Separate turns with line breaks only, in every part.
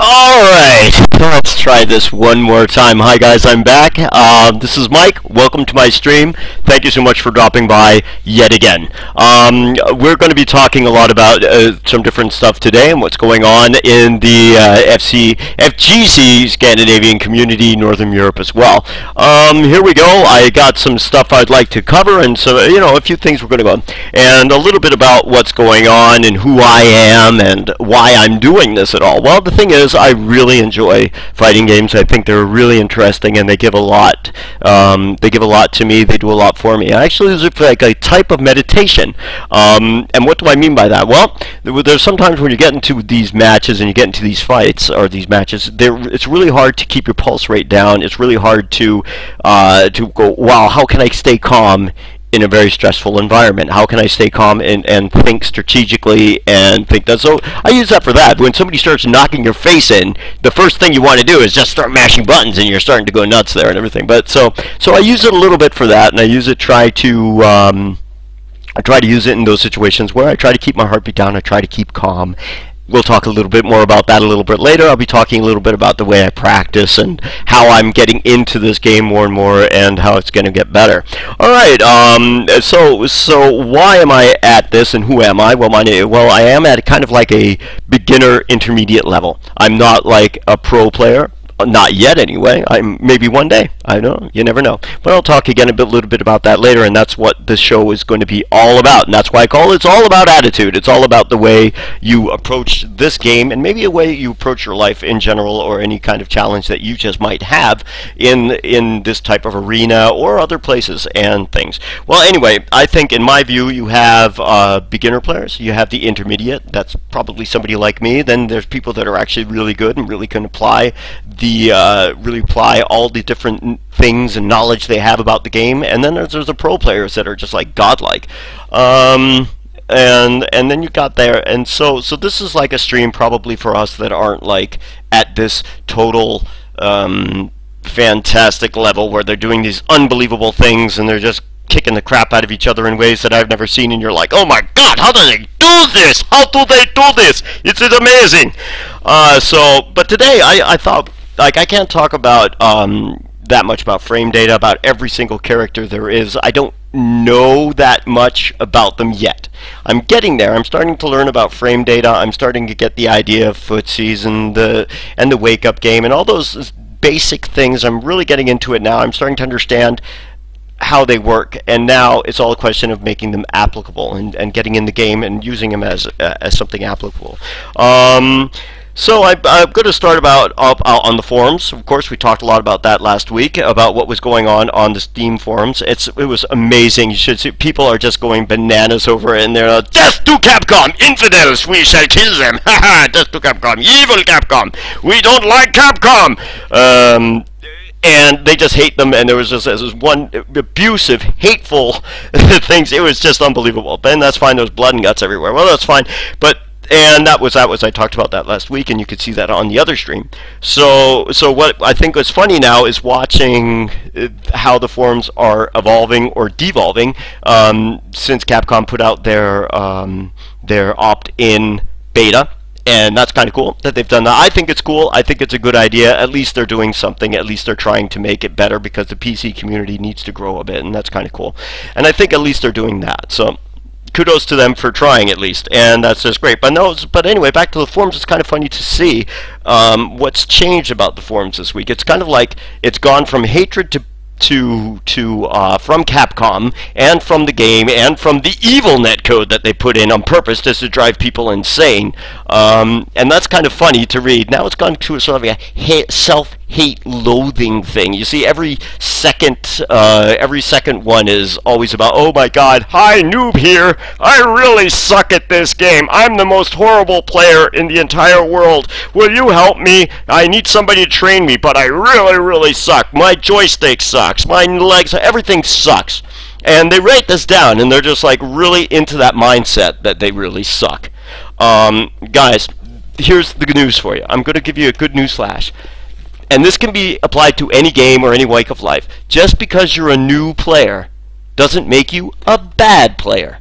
Alright, let's try this one more time. Hi guys, I'm back. This is Mike. Welcome to my stream. Thank you so much for dropping by yet again. We're going to be talking a lot about some different stuff today and what's going on in the FGC Scandinavian community, Northern Europe as well. Here we go. I got some stuff I'd like to cover, and so, a few things we're going to go on. And a little bit about what's going on and who I am and why I'm doing this at all. Well, the thing is, I really enjoy fighting games. I think they're really interesting, and they give a lot. They give a lot to me. They do a lot for me. I actually use it for like a type of meditation. And what do I mean by that? Well, there's sometimes when you get into these matches and you get into these fights or these matches, it's really hard to keep your pulse rate down. It's really hard to go, wow, how can I stay calm in a very stressful environment? How can I stay calm and think strategically and think that? So I use that for that. When somebody starts knocking your face in, the first thing you want to do is just start mashing buttons, and you're starting to go nuts there and everything. But so I use it a little bit for that, and I use it I try to use it in those situations where I try to keep my heartbeat down. I try to keep calm. We'll talk a little bit more about that a little bit later. I'll be talking a little bit about the way I practice and how I'm getting into this game more and more and how it's going to get better. All right. So why am I at this and who am I? Well, I am at kind of like a beginner intermediate level. I'm not like a pro player. Not yet, anyway. Maybe one day. I don't know. You never know. But I'll talk again a little bit about that later, and that's what this show is going to be all about. And that's why I call it, it's all about attitude. It's all about the way you approach this game, and maybe a way you approach your life in general, or any kind of challenge that you just might have in this type of arena or other places and things. Well, anyway, I think in my view, you have beginner players. You have the intermediate. That's probably somebody like me. Then there's people that are actually really good and really can apply all the different things and knowledge they have about the game, and then there's the pro players that are just like godlike, and then you got there, and so this is like a stream probably for us that aren't like at this total fantastic level where they're doing these unbelievable things and they're just kicking the crap out of each other in ways that I've never seen, and you're like, oh my god, how do they do this? How do they do this? It's amazing. But today I thought, like, I can't talk about that much about frame data, about every single character there is. I don't know that much about them yet. I'm getting there. I'm starting to learn about frame data. I'm starting to get the idea of footsies and the wake-up game and all those basic things. I'm really getting into it now. I'm starting to understand how they work, and now it's all a question of making them applicable and getting in the game and using them as something applicable. So I'm going to start out on the forums. Of course, we talked a lot about that last week, about what was going on the Steam forums. It was amazing. You should see, people are just going bananas over it, and they're like, death to Capcom! Infidels! We shall kill them! Haha! Death to Capcom! Evil Capcom! We don't like Capcom! And they just hate them, and there was just this one abusive, hateful things. It was just unbelievable. Then that's fine. There was blood and guts everywhere. Well, that's fine. And that was I talked about that last week, and you could see that on the other stream. So what I think is funny now is watching how the forums are evolving or devolving since Capcom put out their opt-in beta. And that's kind of cool that they've done that. I think it's cool. I think it's a good idea. At least they're doing something. At least they're trying to make it better, because the PC community needs to grow a bit, and that's kind of cool. And I think at least they're doing that. So kudos to them for trying, at least, and that's just great. But anyway, back to the forums. It's kind of funny to see what's changed about the forums this week. It's kind of like it's gone from hatred from Capcom and from the game and from the evil netcode that they put in on purpose just to drive people insane, and that's kind of funny to read. Now it's gone to a sort of a self-hate loathing thing. You see, every second one is always about, oh my god, hi, noob here, I really suck at this game, I'm the most horrible player in the entire world, will you help me? I need somebody to train me, but I really suck, my joystick sucks, my legs, everything sucks. And they write this down, and they're just like really into that mindset that they really suck. Guys, here's the good news for you. I'm going to give you a good news flash. And this can be applied to any game or any walk of life. Just because you're a new player doesn't make you a bad player.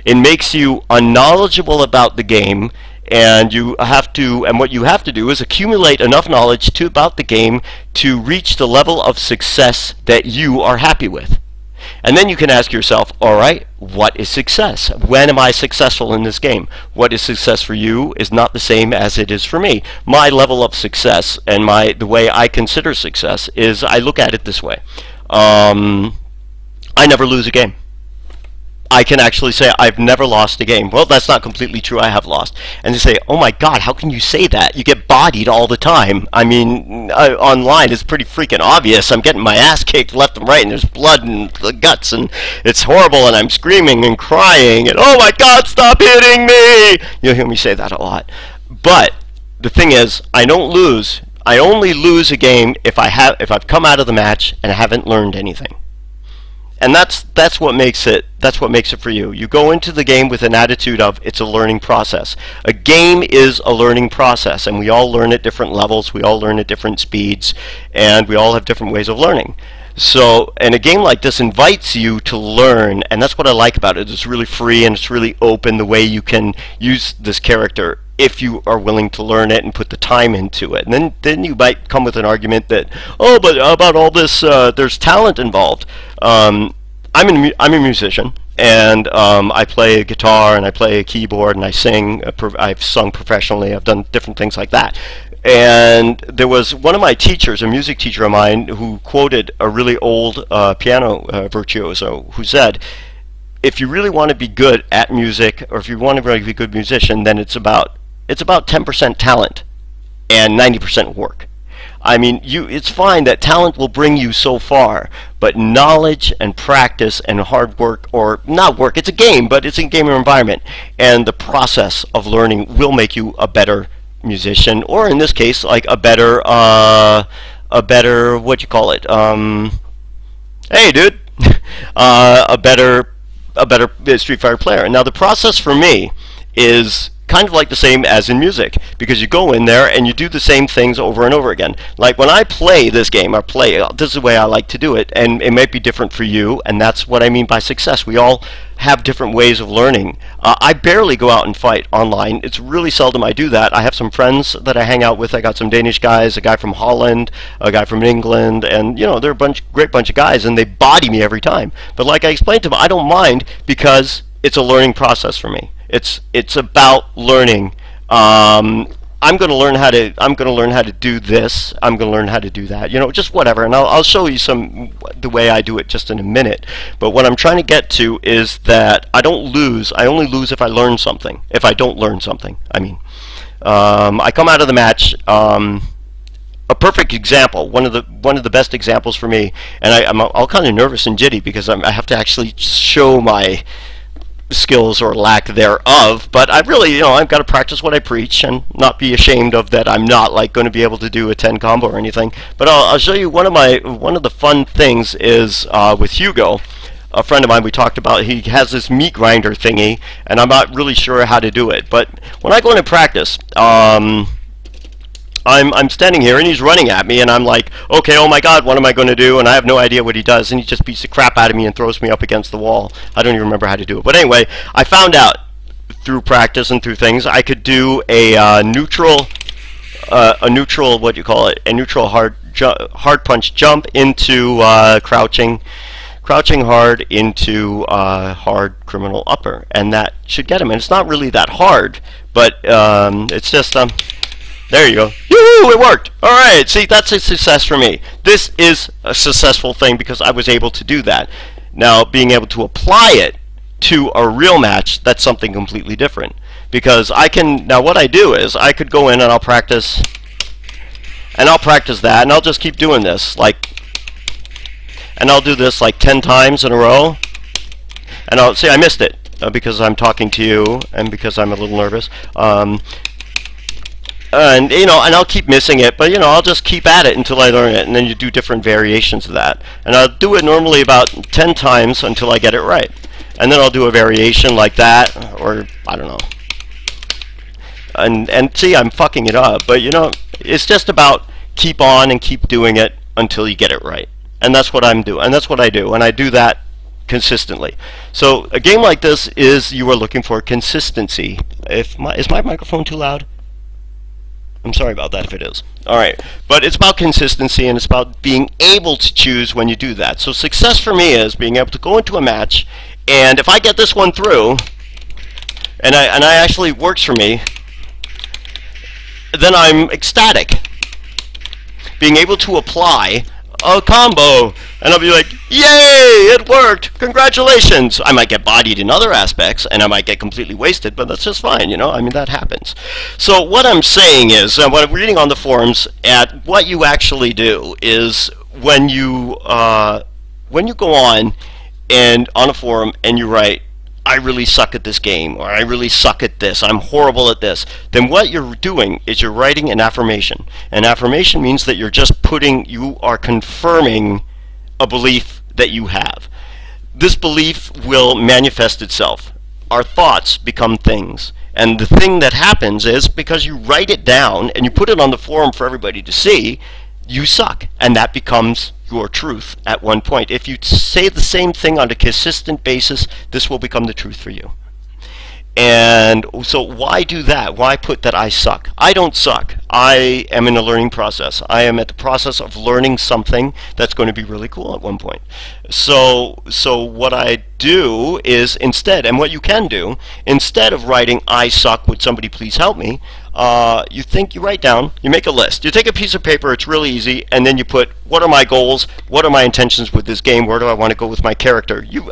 It makes you unknowledgeable about the game. And what you have to do is accumulate enough knowledge about the game to reach the level of success that you are happy with. And then you can ask yourself, all right, what is success? When am I successful in this game? What is success for you is not the same as it is for me. My level of success and the way I consider success is I look at it this way. I never lose a game. I can actually say I've never lost a game. Well, that's not completely true. I have lost. And they say, oh my God, how can you say that? You get bodied all the time. I mean, online it's pretty freaking obvious. I'm getting my ass kicked left and right, and there's blood and the guts, and it's horrible, and I'm screaming and crying, and oh my God, stop hitting me! You'll hear me say that a lot. But the thing is, I don't lose. I only lose a game if I've come out of the match and I haven't learned anything. And that's what makes it for you. You go into the game with an attitude of it's a learning process. A game is a learning process, and we all learn at different levels, we all learn at different speeds, and we all have different ways of learning. So, and a game like this invites you to learn, and that's what I like about it. It's really free and it's really open the way you can use this character if you are willing to learn it and put the time into it. And then you might come with an argument that, oh, but about all this, there's talent involved. I'm a musician, and I play a guitar and I play a keyboard and I sing. I've sung professionally. I've done different things like that. And there was one of my teachers, a music teacher of mine, who quoted a really old piano virtuoso who said, if you really want to be good at music, or if you want to really be a good musician, then it's about 10% talent and 90% work. I mean, it's fine that talent will bring you so far, but knowledge and practice and hard work, or not work, it's a game, but it's a gamer environment, and the process of learning will make you a better musician, or in this case, like a better, what you call it? Hey, dude, a better Street Fighter player. Now, the process for me is kind of like the same as in music, because you go in there and you do the same things over and over again. Like when I play this game, this is the way I like to do it, and it might be different for you, and that's what I mean by success. We all have different ways of learning. I barely go out and fight online. It's really seldom I do that. I have some friends that I hang out with. I got some Danish guys, a guy from Holland, a guy from England, and you know, they're a great bunch of guys, and they body me every time. But like I explained to them, I don't mind, because it's a learning process for me. It's about learning. I'm going to learn how to do this. I'm going to learn how to do that. You know, just whatever. And I'll show you the way I do it just in a minute. But what I'm trying to get to is that I don't lose. I only lose if I learn something. If I don't learn something, I mean, I come out of the match. A perfect example, one of the best examples for me, and I'm all kind of nervous and jitty because I have to actually show my skills or lack thereof, but I really, I've got to practice what I preach and not be ashamed of that. I'm not like going to be able to do a 10 combo or anything, but I'll show you one of the fun things is with Hugo, a friend of mine. We talked about, he has this meat grinder thingy, and I'm not really sure how to do it, but when I go into practice, I'm standing here and he's running at me, and I'm like, okay, oh my God, what am I going to do? And I have no idea what he does, and he just beats the crap out of me and throws me up against the wall. I don't even remember how to do it. But anyway, I found out through practice and through things I could do a neutral what you call it, a neutral hard punch jump into crouching hard into hard criminal upper, and that should get him. And it's not really that hard, but it's just there you go. Yoo-hoo, it worked. All right, see, that's a success for me. This is a successful thing because I was able to do that. Now, being able to apply it to a real match, that's something completely different. Because now what I do is, I could go in and I'll practice that, and I'll just keep doing this, and I'll do this like 10 times in a row, and I'll see, I missed it, because I'm talking to you, and because I'm a little nervous. And I'll keep missing it, but I'll just keep at it until I learn it, and then you do different variations of that. And I'll do it normally about 10 times until I get it right. And then I'll do a variation like that, or I don't know. And see, I'm fucking it up, but it's just about keep on and keep doing it until you get it right. And that's what I'm doing, and that's what I do. And I do that consistently. So a game like this is you are looking for consistency. Is my microphone too loud? I'm sorry about that if it is. Alright, but it's about consistency, and it's about being able to choose when you do that. So success for me is being able to go into a match, and if I get this one through, and I actually works for me, then I'm ecstatic. Being able to apply a combo, and I'll be like, yay, it worked, congratulations. I might get bodied in other aspects, and I might get completely wasted, but that's just fine, you know, I mean, that happens. So what I'm saying is, what I'm reading on the forums, at what you actually do is when you go on a forum and you write, I really suck at this game, or I really suck at this, I'm horrible at this, then what you're doing is you're writing an affirmation. An affirmation means that you are confirming a belief that you have. This belief will manifest itself. Our thoughts become things. And the thing that happens is, because you write it down and you put it on the forum for everybody to see, you suck. And that becomes your truth at one point. If you say the same thing on a consistent basis, this will become the truth for you. And so why do that? Why put that I suck? I don't suck. I am in a learning process. I am at the process of learning something that's going to be really cool at one point. So what I do is instead, and what you can do, instead of writing I suck, would somebody please help me, you write down, you make a list. You take a piece of paper, it's really easy, and then you put, what are my goals? What are my intentions with this game? Where do I want to go with my character? You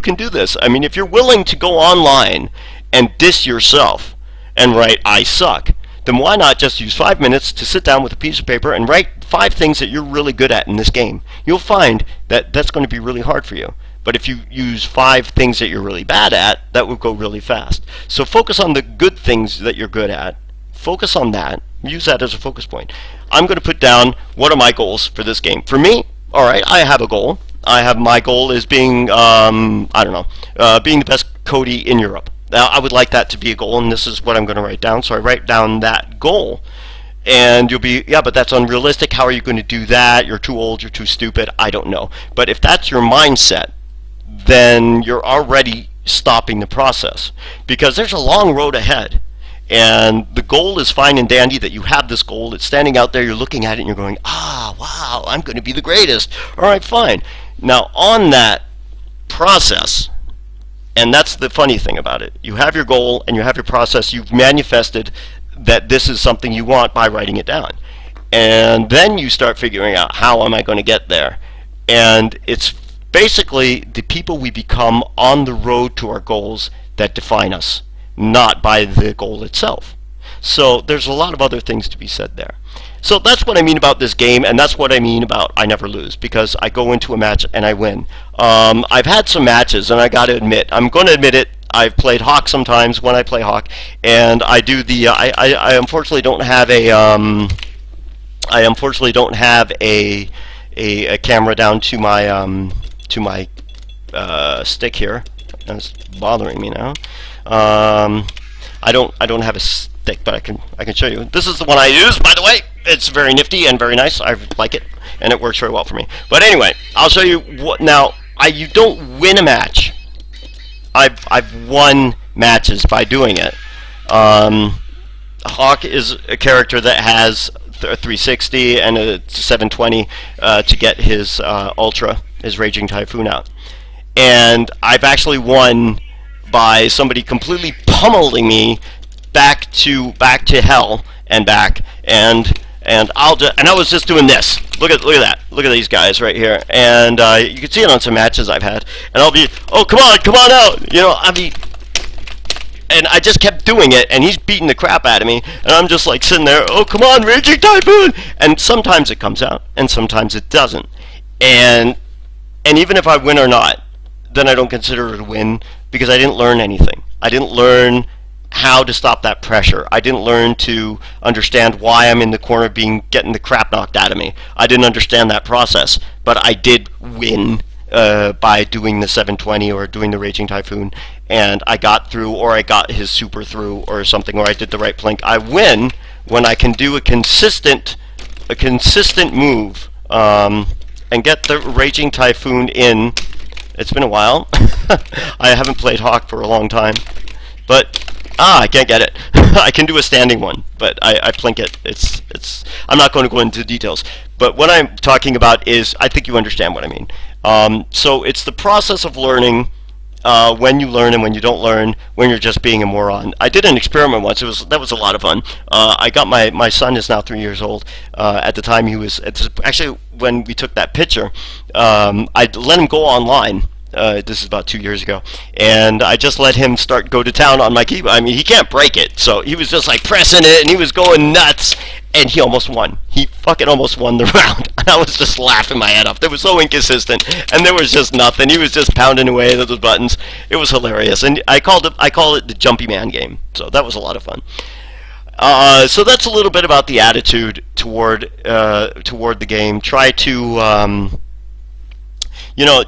can do this. I mean, if you're willing to go online and diss yourself and write, I suck, then why not just use 5 minutes to sit down with a piece of paper and write 5 things that you're really good at in this game? You'll find that that's going to be really hard for you. But if you use 5 things that you're really bad at, that will go really fast. So focus on the good things that you're good at. Focus on that. Use that as a focus point. I'm going to put down, what are my goals for this game? For me, alright, I have a goal. My goal is being, being the best Cody in Europe. Now, I would like that to be a goal, and this is what I'm going to write down. So I write down that goal. And you'll be, yeah, but that's unrealistic. How are you going to do that? You're too old, you're too stupid. I don't know. But if that's your mindset, then you're already stopping the process. Because there's a long road ahead. And the goal is fine and dandy that you have this goal. It's standing out there, you're looking at it, and you're going, ah, wow, I'm going to be the greatest. All right, fine. Now, on that process, and that's the funny thing about it, you have your goal and you have your process. You've manifested that this is something you want by writing it down. And then you start figuring out, how am I going to get there? And it's basically the people we become on the road to our goals that define us, not by the goal itself. So there's a lot of other things to be said there. So that's what I mean about this game, and that's what I mean about I never lose, because I go into a match and I win. I've had some matches, and I got to admit, I'm going to admit it, I've played Hawk sometimes when I play Hawk, and I do the, I unfortunately don't have a camera down to my stick here. That's bothering me now. I don't have a stick, but I can show you. This is the one I use, by the way. It's very nifty and very nice. I like it, and it works very well for me. But anyway, I'll show you what now. You don't win a match. I've won matches by doing it. Hawk is a character that has a 360 and a 720 to get his Ultra, his Raging Typhoon out. And I've actually won by somebody completely pummeling me back to hell and back, and I was just doing this. Look at that. Look at these guys right here, and you can see it on some matches I've had. And I'll be, oh, come on out, you know. And I just kept doing it, and he's beating the crap out of me, and I'm just like sitting there, oh, come on, Raging Typhoon. And sometimes it comes out, and sometimes it doesn't. And even if I win or not, then I don't consider it a win, because I didn't learn anything. I didn't learn how to stop that pressure. I didn't learn to understand why I'm in the corner getting the crap knocked out of me. I didn't understand that process, but I did win by doing the 720 or doing the Raging Typhoon, and I got through, or I got his super through, or something, or I did the right plink. I win when I can do a consistent move and get the Raging Typhoon in. It's been a while. I haven't played Hawk for a long time, but I can't get it. I can do a standing one, but I plink it. It's. I'm not going to go into details, but what I'm talking about is, I think you understand what I mean. So it's the process of learning. When you learn and when you don't learn, when you're just being a moron. I did an experiment once. That was a lot of fun. I got my son is now 3 years old. At the time he was actually when we took that picture. I let him go online. This is about 2 years ago, and I just let him go to town on my keyboard. I mean, he can't break it, so he was just like pressing it, and he was going nuts, and he almost won. He fucking almost won the round, and I was just laughing my head off. They were so inconsistent, and there was just nothing. He was just pounding away at those buttons. It was hilarious, and I call it the Jumpy Man game. So that was a lot of fun. So that's a little bit about the attitude toward the game. Try to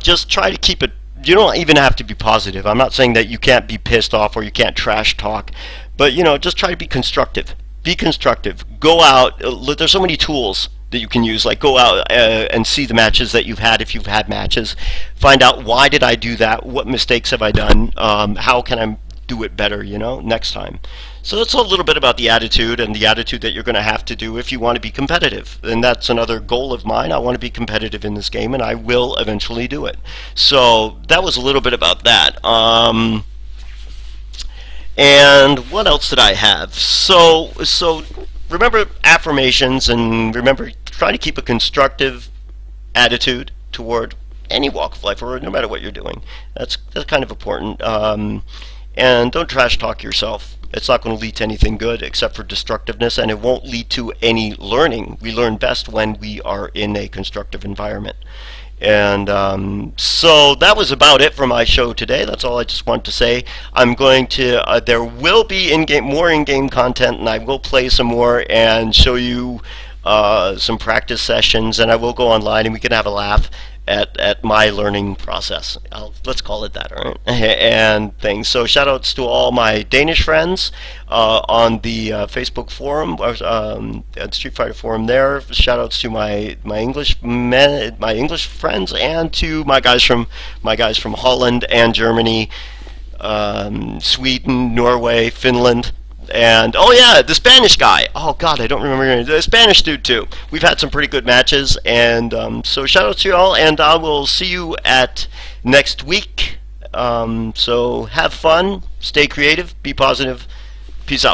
just try to keep it. You don't even have to be positive. I'm not saying that you can't be pissed off or you can't trash talk, but just try to be constructive. Be constructive. Go out. There's so many tools that you can use. Like go out and see the matches that you've had if you've had matches. Find out why did I do that? What mistakes have I done? How can I do it better? Next time. So that's a little bit about the attitude and the attitude that you're going to have to do if you want to be competitive. And that's another goal of mine. I want to be competitive in this game, and I will eventually do it. So that was a little bit about that. And what else did I have? So remember affirmations, and remember try to keep a constructive attitude toward any walk of life, or no matter what you're doing. That's kind of important. And don't trash talk yourself. It's not going to lead to anything good except for destructiveness, and it won't lead to any learning. We learn best when we are in a constructive environment. And so that was about it for my show today. That's all I just wanted to say. I'm going to, there will be more in-game content, and I will play some more and show you some practice sessions, and I will go online and we can have a laugh at my learning process. Let's call it that, all right? And things. So shout outs to all my Danish friends on the Facebook forum, Street Fighter forum there. Shout outs to my English friends, and to my guys from Holland and Germany, Sweden, Norway, Finland. And oh yeah, the Spanish guy. Oh god, I don't remember your name. The Spanish dude too. We've had some pretty good matches, and so shout out to you all, and I will see you at next week. So have fun, stay creative, be positive. Peace out.